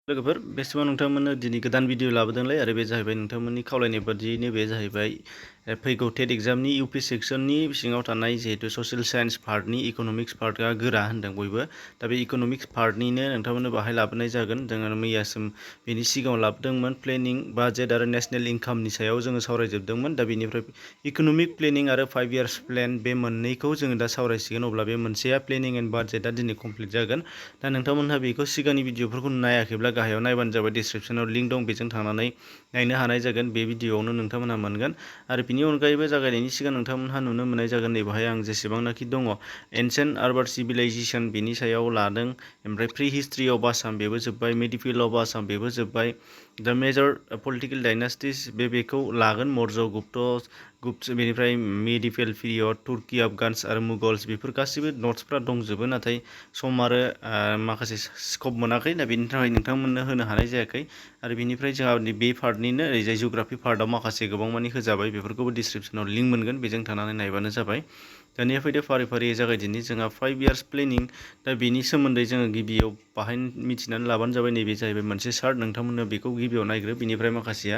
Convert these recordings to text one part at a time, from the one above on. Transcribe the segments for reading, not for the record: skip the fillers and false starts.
लोगोफोर बे समाव नोंथांमोननो दिनै गोदान भिडिअ लाबोदोंलाय आरो बे जाहैबाय नोंथांमोननि खावलायनाय बादियैनो बे जाहैबाय फैगौ टेट एग्जामनि इउपि सेक्सननि सिङाव थानाय जिहेतु ससियेल साइन्स पार्टनि इकनमिक्स पार्टआ गोरा होनदों बयबो दा बे इकनमिक्स पार्टनिनो नोंथांमोननो बाहाय लाबोनाय जागोन जोङो मैयासिम बेनि सिगाङाव लाबोदोंमोन प्लेनिं बाजेट आरो नेशनेल इनकामनि सायाव जोङो सावरायजोबदोंमोन दा बेनिफ्राय इकनमिक प्लेनिं आरो 5 इयार्स प्लेन बे मोननैखौ जोङो दा सावरायसिगोन अब्ला बे मोनसेया प्लेनिं एन्ड बाजेटआ दिनै कमप्लिट जागोन दा नोंथांमोनहा बेखौ सिगांनि भिडिअफोरखौ नायाखैब्ला गाहायाव नायबानो जाबाय डिसक्रिप्शनाव लिंक दं बेजों थांनानै नायनो हानाय जागोन बे भिडिअआवनो नोंथांमोनहा मोनगोन आरो बिनि अनगायैबो जागायनायनि सिगां नोंथांमोनहा नुनो मोननाय जागोन नैबेहाय आं जेसेबांनाखि दङ एनसेन्ट आर्बान सिभिलाइजेसन बेनि सायाव लादों ओमफ्राय प्रि हिस्ट्रि अफ आसाम बेबो जोब्बाय मेडिभेल अफ आसाम बेबो जोब्बाय दा मेजर पलिटिकेल डाइनास्टिस बेखौ लागोन मौर्य गुप्त बेनिफ्राय मेडिभेल पिरियड तुर्की आफगान्स आरो मुगल्स बेफोर गासिबो नट्सफ्रा दंजोबो नाथाय सम आरो माखासे स्कप मोनाखै दा बेनि थाखाय नोंथांमोननो होनो हानाय जायाखै आरो बिनिफ्राय जोंहा बे पार्टनिनो ओरैजाय जिअग्राफि पार्टआव माखासे गोबां मानि होजाबाय बेफोरखौबो डिसक्रिप्शनाव लिंक मोनगोन बेजों थांनानै नायबानो जाबाय दानिया फैदो फारि फारि जागायदिनि जोंहा 5 इयार्स प्लेनिं दा बेनि सोमोन्दै जोङो गिबियाव बाहाय मिथिनानै लाबानो जाबाय नैबे जाहैबाय मोनसे चार्ट नोंथांमोननो बेखौ गिबियाव नायग्रो बिनिफ्राय माखासेया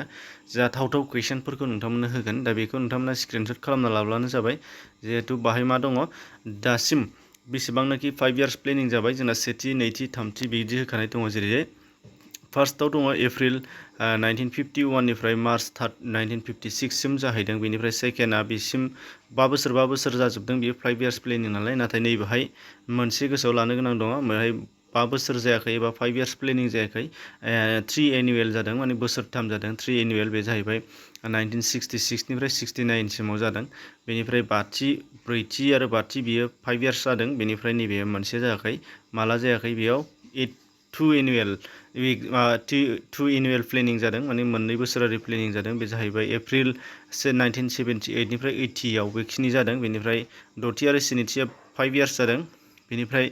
जाथावथाव कुइसनफोरखौ नोंथांमोननो होगोन दा बेखौ नोंथांमोना स्क्रिनशट खालामना लाब्लानो जाबाय जिहेतु बाहाय मा दङ दासिम बेसेबांनाखि 5 इयार्स प्लेनिं जाबाय जोंना सेथि नैथि थामथि बिदि होखानाय दङ जेरै फार्स्टआव दङ एप्रिल 1951 निफ्राय मार्च 1956 सिम जाहैदों बेनिफ्राय सेकेन्डआ बिसिम 5 बोसोर जाजोबदों बियो 5 इयार्स प्लेनिं नालाय नाथाय नैबेहाय मोनसे गोसोआव लानो गोनां दङ बेहाय 5 बोसोर जायाखै एबा 5 इयार्स प्लेनिं जायाखै 3 एनुवेल जादों माने बोसोरथाम जादों 3 एनुवेल बे जाहैबाय 1966 निफ्राय 69 सिमाव जादों बेनिफ्राय ब्रैथि आरो बाथि बियो 5 इयार्स जादों बेनिफ्राय नैबे मोनसे जायाखै माला जायाखै बेयाव 2 एनुवेल प्लेनिं जादों माने मोननै बोसोरारि प्लेनिं जादों बे जाहैबाय एप्रिल 1978 निफ्राय 80 आव बेखिनि जादों बेनिफ्राय द'थि आरो स्निथिया 5 इयार्स जादों बेनिफ्राय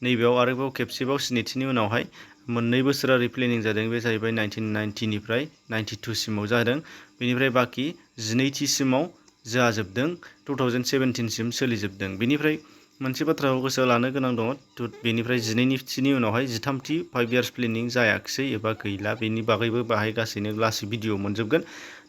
नैबेयाव आरोबाव खेबसेबाव स्निथिनि उनावहाय मोननै बोसोरारि प्लेनिं जादों बे जाहैबाय 1990 निफ्राय 92 सिमाव जादों बेनिफ्राय बाखि 12थि सिमाव जाजोबदों 2017 सिम सोलिजोबदों बेनिफ्राय मोनसे बाथ्राखौ गोसोआव लानो गोनां दङ बेनिफ्राय 12थिनि उनावहाय 13थि 5 इयार्स प्लेनिं जायाखिसै एबा गैला बेनि बागैबो बाहाय गासैनो लासै भिडिअ मोनजोबगोन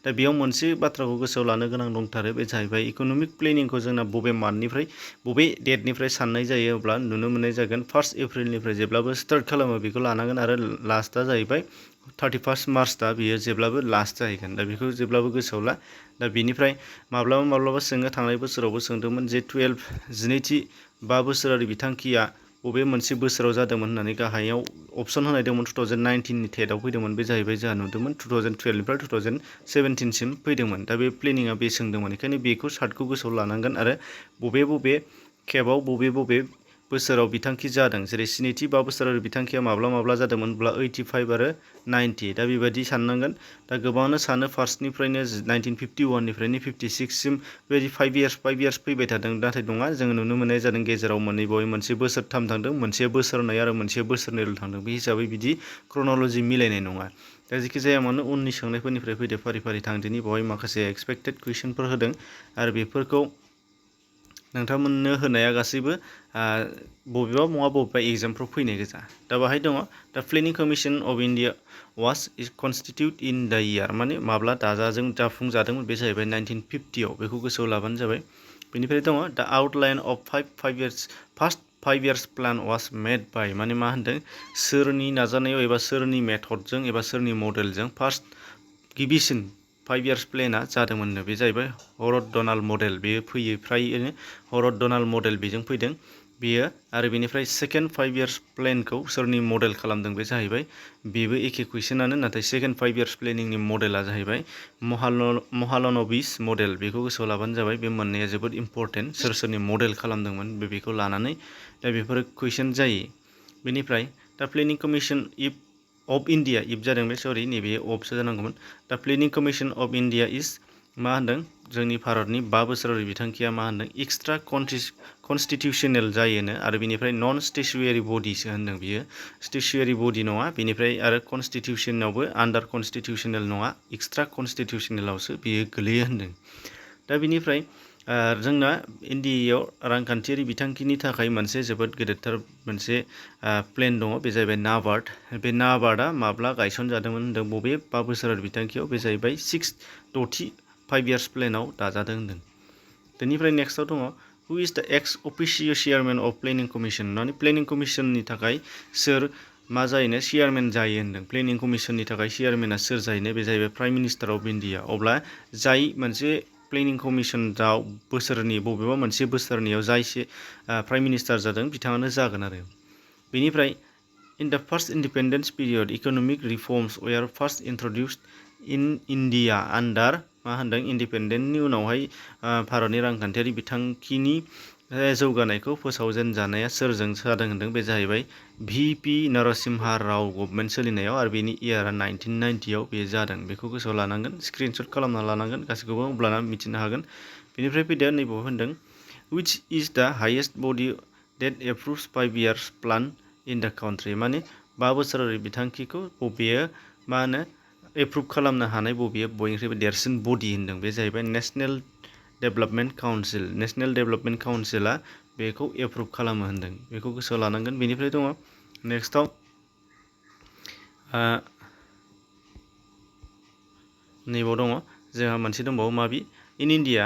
दा बेयाव मोनसे बाथ्राखौ गोसोआव लानो गोनां दंथारो बे जाहैबाय इकनमिक प्लेनिंखौ जोंना बबे मान्थनिफ्राय बबे डेटनिफ्राय साननाय जायो अब्ला नुनो मोननाय जागोन 1 एप्रिलनिफ्राय जेब्लाबो स्टार्ट खालामो बेखौ लानांगोन आरो लास्टआ जाहैबाय 31 मार्च दा बियो जेब्लाबो लास्ट जाहैगोन दा बेखौ जेब्लाबो गोसोआव ला दा बेनिफ्राय माब्लाबा सोङो थांनाय बोसोरावबो सोंदोंमोन जे 12 5 बोसोरारि बिथांखिया बबे मोनसे बोसोराव जादोंमोन होननानै गाहायाव अपसन होनाय दंमोन 2019 नि टेटआव फैदोंमोन बे जाहैबाय जोंहा नुदोंमोन 2012 निफ्राय 2017 सिम फैदोंमोन दा बे प्लेनिङा बे सोंदोंमोन बेखायनो बेखौ चार्टखौ गोसोआव लानांगोन आरो बबे खेबाव बबे बोसोराव बिथांखि जादों जेरै स्निथि 5 बोसोरारि बिथांखिया माब्ला जादोंमोनब्ला 85 आरो 90 दा बेबायदि साननांगोन दा गोबाङानो सानो फार्स्टनिफ्रायनो 1951 निफ्रायनो 56 सिम बेबायदि 5 इयार्स फैबाय थादों नाथाय नङा जोङो नुनो मोननाय जादों गेजेराव मोनसे बोसोरथाम थांदों मोनसे बोसोरनै आरो मोनसे बोसोरनैल' थांदों बे हिसाबै बिदि क्रन'लजि मिलायनाय नङा दा जेखि जाया मानो उननि सोंनायफोरनिफ्राय फैदो फारि फारि थांदिनि बेवहाय माखासे एक्सपेक्टेड कुइसनफोर होदों आरो बेफोरखौ नोंथांमोननो होनाया गासैबो बबेबा एग्जामफ्राव फैनाय गोजा दा बाहाय दङ दा planning commission of India was constitute in the year माने माब्ला जाफुंजादोंमोन बे जाहैबाय 1950 आव बेखौ गोसोआव लाबानो जाबाय बेनिफ्राय दङ दा outline of 5 years first 5 years plan was made by माने मा होनदों सोरनि नाजानायाव एबा सोरनि मेथडजों एबा सोरनि मडेलजों फार्स्ट गिबिसिन 5 इयार्स प्लेनआ जादोंमोननो बे जाहैबाय हरत डनाल्ड मडेल बेयो फैयो फ्रायनो हरत डनाल्ड मडेल बेजों फैदों बेयो आरो बेनिफ्राय सेकेन्ड 5 इयार्स प्लेनखौ सोरनि मडेल खालामदों बे जाहैबाय बेबो एखे कुइसनानो नाथाय सेकेन्ड 5 इयार्स प्लेनिंनि मडेला जाहैबाय महालनबिस मडेल बेखौ गोसोआव लाबानो जाबाय बे मोननैया जोबोद इम्परटेन्ट सोरनि मडेल खालामदोंमोन बेखौ लानानै दा बेफोरो कुइसन जायो बेनिफ्राय दा प्लेनिं कमिसन अफ इन्डिया जादों बे सरि नैबे अफसो जानांगौमोन दा प्लेनिं कमिसन अफ इन्डिया मा होनदों जोंनि भारतनि 5 बोसोरारि बिथांखिया मा होनदों एक्सट्रा कनस्टिटिउसनेल जायोनो आरो बेनिफ्राय नन स्टेचुयेरि बडिसो होनदों बियो स्टेचुयेरि बडि नङा बेनिफ्राय आरो कनस्टिटिउसनावबो आन्डार कनस्टिटिउसनेल नङा एक्सट्रा कनस्टिटिउसनेलावसो बियो गोलैयो होनदों दा बेनिफ्राय जोंना इन्डियायाव रांखान्थियारि बिथांखिनि थाखाय मोनसे जोबोद गेदेरथार मोनसे प्लेन दङ, बे जाहैबाय नाबार्ड। बे नाबार्डआ माब्ला गायसनजादोंमोन होनदों, बबे 5 बोसोरारि बिथांखियाव, बे जाहैबाय 6th 5 years प्लेनाव दाजादों होनदों। बेनिफ्राय नेक्स्टआव दङ who is the ex officio chairman of planning commission, माने प्लेनिं कमिसननि थाखाय सोर मा जायोनो चेयारमेन जायो होनदों। प्लेनिं कमिसननि थाखाय चेयारमेना सोर जायोनो, बे जाहैबाय प्राइम मिनिस्टार अफ इन्डिया। अब्ला जाय मोनसे प्लेनिं कमिसनाव बोसोरनि बबेबा मोनसे बोसोरनियाव जाय प्राइम मिनिस्टार जादों बिथाङानो जागोन आरो। बेनिफ्राय in the first independence period economic reforms were first introduced in India आन्डार मा होनदों इंडिपेंडेंटनि उनावहाय भारतनि रांखान्थियारि बिथांखिनि जौगानायखौ फोसावजेनजानाया सोरजों जादों होनदों, बे जाहैबाय VP नरसिम्हा राव गभर्नमेंट सोलिनायाव, आरो बेनि इयारा 1990 बे जादों। बेखौ गोसोआव लानांगोन, स्क्रिनशट खालामना लानांगोन गासैखौबो, अब्लाना मिथिनो हागोन। बेनिफ्राय फैदो नैबाव होनदों which is the highest body that approves 5 years plan in the country, माने 5 बोसोरारि बिथांखिखौ बबेयो मा होनो एप्रुभ खालामनो हानाय बबेयो बयनिख्रुइबो देरसिन बडि होनदों, बे जाहैबाय national development council. National development काउन्सिला बेखौ एप्रुभ खालामो होनदों, बेखौ गोसोआव लानांगोन। बेनिफ्राय दङ नेक्स्टआव नैबाव दङ जोंहा मोनसे दंबावो माबि in India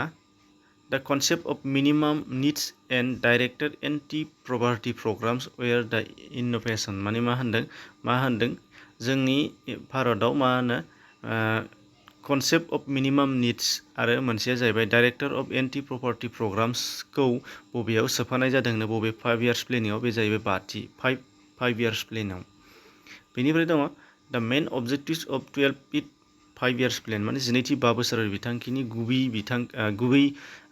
the concept of minimum needs and directed anti poverty programs were the innovation, माने मा होनदों जोंनि भारतआव मा होनो कनसेप्ट अफ मिनिमाम निड्स आरो मोनसेया जाहैबाय डाइरेक्टर अफ एन्टि पभार्टी प्रग्राम्सखौ बबेयाव सोफानाय जादोंनो, बबे 5 years प्लेनिंआव, बे जाहैबाय 5 years प्लेनाव। बेनिफ्राय दङ द मेन अबजेक्टिव्स अफ 12th 5 years प्लेन, माने 12थि 5 बोसोरारि बिथांखिनि गुबै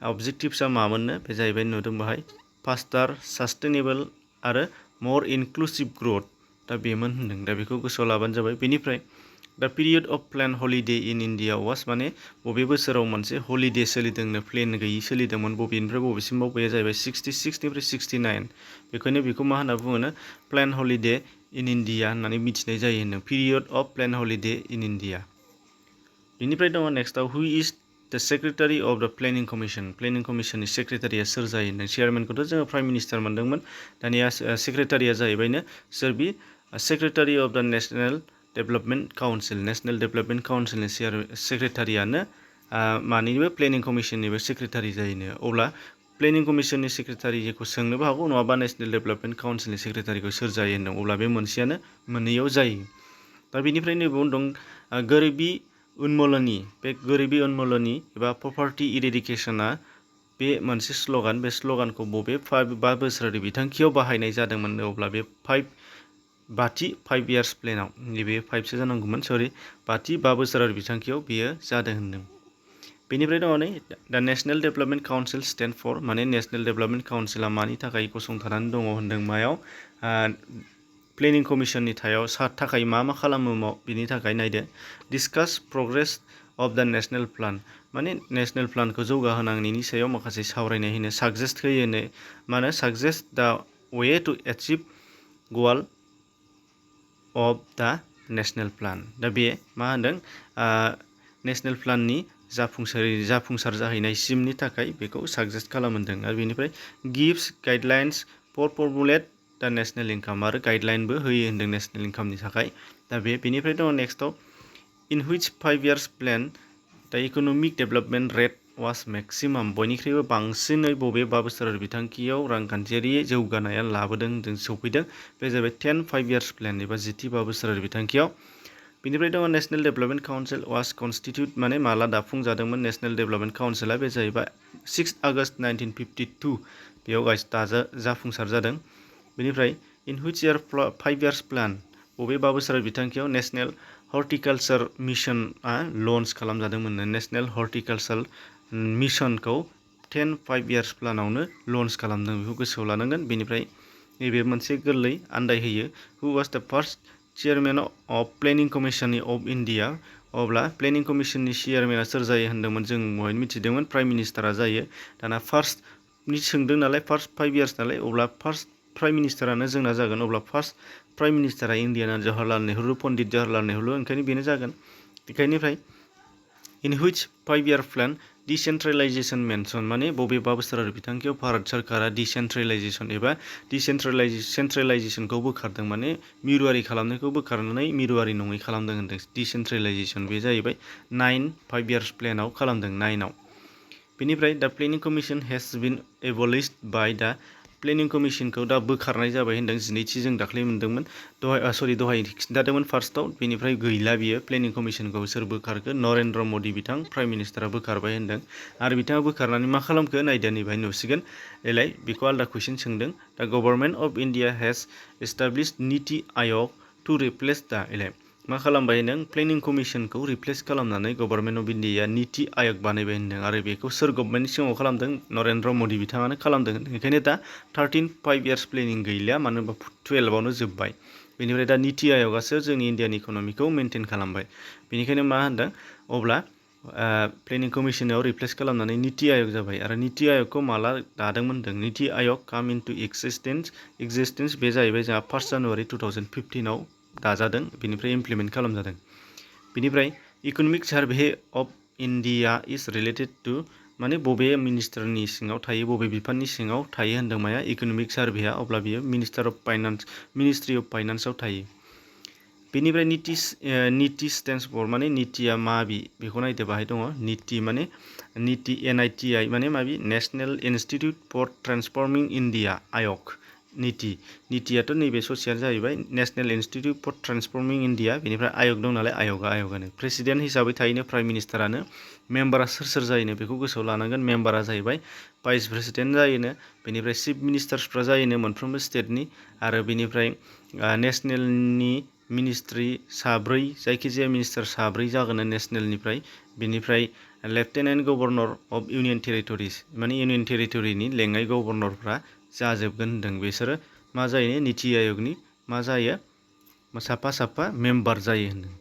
अबजेक्टिव्सआ मामोननो, बे जाहैबाय नुदों बाहाय फास्टार सास्टेनेबल आरो मर इनक्लुसिभ ग्रोथ, दा बेमोन होनदों। दा बेखौ गोसोआव लाबानो जाबाय। बेनिफ्राय the period of plan holiday in India was, माने बबे बोसोराव मोनसे हलिडे सोलिदोंनो, प्लेन गैयि सोलिदोंमोन, बबेनिफ्राय बबेसिमाव, बेयो जाहैबाय 66 69। बेखायनो बेखौ मा होनना बुङोनो प्लेन हलिडे इन इन्डिया होननानै मिथिनाय जायो होनदों, period of plan holiday in India. बेनिफ्राय दङ नेक्स्टआव who is the secretary of the planning commission, planning कमिसननि सेक्रेटारिया सोर जायो होनदों। चेयारमेनखौथ' जोङो प्राइम मिनिस्टार मोनदोंमोन, दानिया सेक्रेटारिया जाहैबायनो सोर, बि secretary of the national development council. National development काउन्सिलनि सेक्रेटारियानो मानिबो प्लेनिं कमिसननिबो सेक्रेटारि जायोनो। अब्ला प्लेनिं कमिसननि सेक्रेटारिखौ सोंनोबो हागौ, नङाबा नेशनेल डेभेलपमेन्ट काउन्सिलनि सेक्रेटारिखौ सोर जायो होनदों, अब्ला बे मोनसेयानो मोननैयाव जायो। दा बेनिफ्राय नैबाव दं गोरिबी उन्मूलनी, बे गोरिबी उन्मूलनी एबा पभार्टी इरेडिकेशना बे मोनसे स्ल'गान, बे स्ल'गानखौ बबे 5 बोसोरारि बिथांखियाव बाहायनाय जादोंमोन, अब्ला बे 5 years प्लेनाव, नैबे 5सो जानांगौमोन, सरि 5 बोसोरारि बिथांखियाव बेयो जादों होनदों। बेनिफ्राय दङ नै दा national development council stand for, माने नेशनेल डेभेलपमेन्ट काउन्सिला मानि थाखाय गसंथानानै दङ होनदों, मायाव प्लेनिं कमिसननि थाखाय मा खालामो बिनि थाखाय नायदो discuss progress of the national plan, माने नेशनेल प्लानखौ जौगाहोनायनि सायाव माखासे सावरायनाय होनो, साजेस्ट होयोनो, मानो suggest the way to achieve goal of the national plan. दा बे मा होनदों नेशनेल प्लाननि जाफुंसार जाहैनायसिमनि थाखाय बेखौ साजेस्ट खालामदों। आरो बेनिफ्राय गिव्स गाइडलाइन्स फर फर्मुलेट द नेशनेल इनकाम, आरो गाइडलाइनबो होयो होनदों नेशनेल इनकामनि थाखाय। दा बेनिफ्राय दङ नेक्स्टआव इन हुइच 5 years प्लेन द इक'नमिक डेभेलपमेन्ट रेट वास मेक्सिमाम, बयनिख्रुइबो बांसिनै बबे 5 बोसोरारि बिथांखियाव रांखान्थियारि जौगानाया लाबोदों जों सौफैदों, बे जाहैबाय 10 5 years प्लेन एबा 10थि 5 बोसोरारि बिथांखियाव। बेनिफ्राय दङ नेशनेल डेभेलपमेन्ट काउन्सिल वास कनस्टिटिउट, माने माला दाफुंजादोंमोन नेशनेल डेभेलपमेन्ट काउन्सिला, बे जाहैबाय 6 August 1952 बेयाव जाफुंसार जादों। बेनिफ्राय in which year 5 years plan, बबे 5 बोसोरारि बिथांखियाव नेशनेल हर्टिकालचार मिशनआ लन्च खालामजादोंमोन। नेशनेल हर्टिकालचार मिशनखौ 10 5 years प्लानावनो लन्च खालामदों, बेखौ गोसोआव लानांगोन। बेनिफ्राय नैबे मोनसे गोरलै आन्दायहोयो हु वाज द first chairman of planning commission of India, अब्ला प्लेनिं कमिसननि चेयारमेना सोर जायो होनदोंमोन, जों बहाय मिथिदोंमोन प्राइम मिनिस्टारा जायो। दाना फार्स्टनि सोंदों नालाय, फार्स्ट 5 years नालाय, अब्ला फार्स्ट प्राइम मिनिस्टारानो जोंना जागोन। अब्ला फार्स्ट प्राइम मिनिस्टारा इन्डियाना जवाहरलाल नेहरू, पन्डित जवाहरलाल नेहरू, ओंखायनो बेनो जागोन। बेनिफ्राय in which 5 year plan decentralisation mention माने बबेबा बोसोरारि बिथांखियाव भारत सरकारा डिसेन्ट्रेलाइजेसन एबा सेन्ट्रेलाइजेसनखौ बोखारदों माने मिरुआरि खालामनायखौ बोखारनानै मिरुआरि नङै खालामदों होनदों डिसेन्ट्रेलाइजेसन बे जाहैबाय 5 years प्लेनाव खालामदों 9आव बेनिफ्राय दा प्लेनिं कमिसन हेज बिन एबलिश्ड बाय दा प्लेनिं कमिसनखौ दा बोखारनाय जाबाय होनदों 12 जों दाख्लै मोनदोंमोन दहाय खिन्थादोंमोन फार्स्टआव बेनिफ्राय गैला बियो प्लेनिं कमिसनखौ सोर बोखारखो नरेन्द्र मदि बिथां प्राइम मिनिस्टारा बोखारबाय होनदों आरो बिथाङा बोखारनानै मा खालामखो नायदो नैबाय नुसिगोन एलाय बेखौ आलदा कुइसन सोंदों दा government of India hedge established NITI Aayog two replace दा एलाय मा खालामबाय होनदों प्लेनिं कमिसनखौ रिप्लेस खालामनानै government of India NITI Aayog बानायबाय होनदों आरो बेखौ सोर गभर्नमेन्टनि सिगाङाव खालामदों नरेन्द्र मदि बिथाङानो खालामदों होनदों बेखायनो दा 5 years प्लेनिं गैलिया मानो होनबा 12आवनो जोब्बाय बेनिफ्राय दा नीति आयोगासो जोंनि इन्डियानि इकनमिखौ मेनटेन खालामबाय बेनिखायनो मा होनदों अब्ला प्लेनिं कमिसनाव रिप्लेस खालामनानै नीति आयोग जाबाय आरो नीति आयोगखौ माला दादोंमोन होनदों नीति आयोग काम इनटु एक्जिस्टेन्स बे जाहैबाय जोंहा 1 January 2015आव दाजादों बेनिफ्राय इमप्लिमेन्ट खालामजादों बेनिफ्राय economic survey of India is related to माने बबे मिनिस्टारनि सिङाव थायो बबे बिफाननि सिङाव थायो होनदों माया इकनमिक सार्भेया अब्ला बियो मिनिस्ट्रि अफ फाइनान्सआव थायो बेनिफ्राय नीति स्टेन्स फर माने नीतिया माबि बेखौ नायदो बाहाय दङ नीति माने नीति NITI माने माबि नेशनेल इन्स्टिट्युट फर ट्रान्सफर्मिं इन्डिया आयोग नीतियाथ' नैबे ससेयानो जाहैबाय नेशनेल इन्स्टिट्युट फर ट्रान्सफर्मिं इन्डिया बेनिफ्राय आयोग दं नालाय आयोगानो प्रेसिडेन्ट हिसाबै थायोनो प्राइम मिनिस्टारानो मेम्बारा सोर जायोनो बेखौ गोसोआव लानांगोन मेम्बारा जाहैबाय भाइस प्रेसिडेन्ट जायोनो बेनिफ्राय चिफ मिनिस्टार्सफ्रा जायोनो मोनफ्रोमबो स्टेटनि आरो बेनिफ्राय नेशनेलनि मिनिस्ट्रि 3 जायखिजाया मिनिस्टार 3 जागोन नेशनेलनिफ्राय बेनिफ्राय लेफ्टेनेन्ट गभर्नर अफ इउनियन टेरिटरिस माने इउनियन टेरिटरिनि लेङाइ गभर्नरफ्रा जाजोबगोन होनदों बिसोरो मा जायो नीति आयोगनि मा जायो साफा मेम्बार जायो होनदों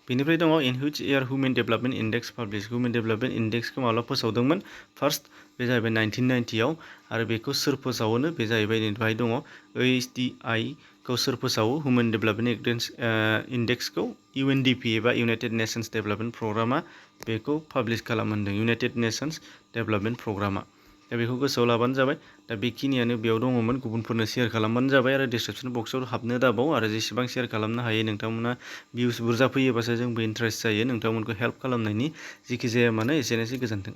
बेनिफ्राय दङ in which year human development index publish human development इन्डेक्सखौ माब्ला फोसावदोंमोन फार्स्ट बे जाहैबाय 1990आव आरो बेखौ सोर फोसावोनो बे जाहैबाय बेहाय दङ HDI खौ सोर फोसावो ह्युमेन डेभेलपमेन्ट इन्डेक्सखौ UNDP एबा इउनाइटेड नेशन्स डेभेलपमेन्ट प्रग्रामा बेखौ पाब्लिश खालामो होनदों इउनाइटेड नेशन्स डेभेलपमेन्ट प्रग्रामा दा बेखौ गोसोआव लाबानो जाबाय दा बेखिनियानो बेयाव दङमोन गुबुनफोरनो शेयार खालामबानो जाबाय आरो डिसक्रिपसन बक्सआव हाबनो दाबाव आरो जेसेबां शेयार खालामनो हायो नोंथांमोना भिउस बुरजा फैयोबासो जोंबो इन्टारेस्ट जायो नोंथांमोनखौ हेल्प खालामनायनि जेखि जाया मानो एसेनोसै गोजोन्थों।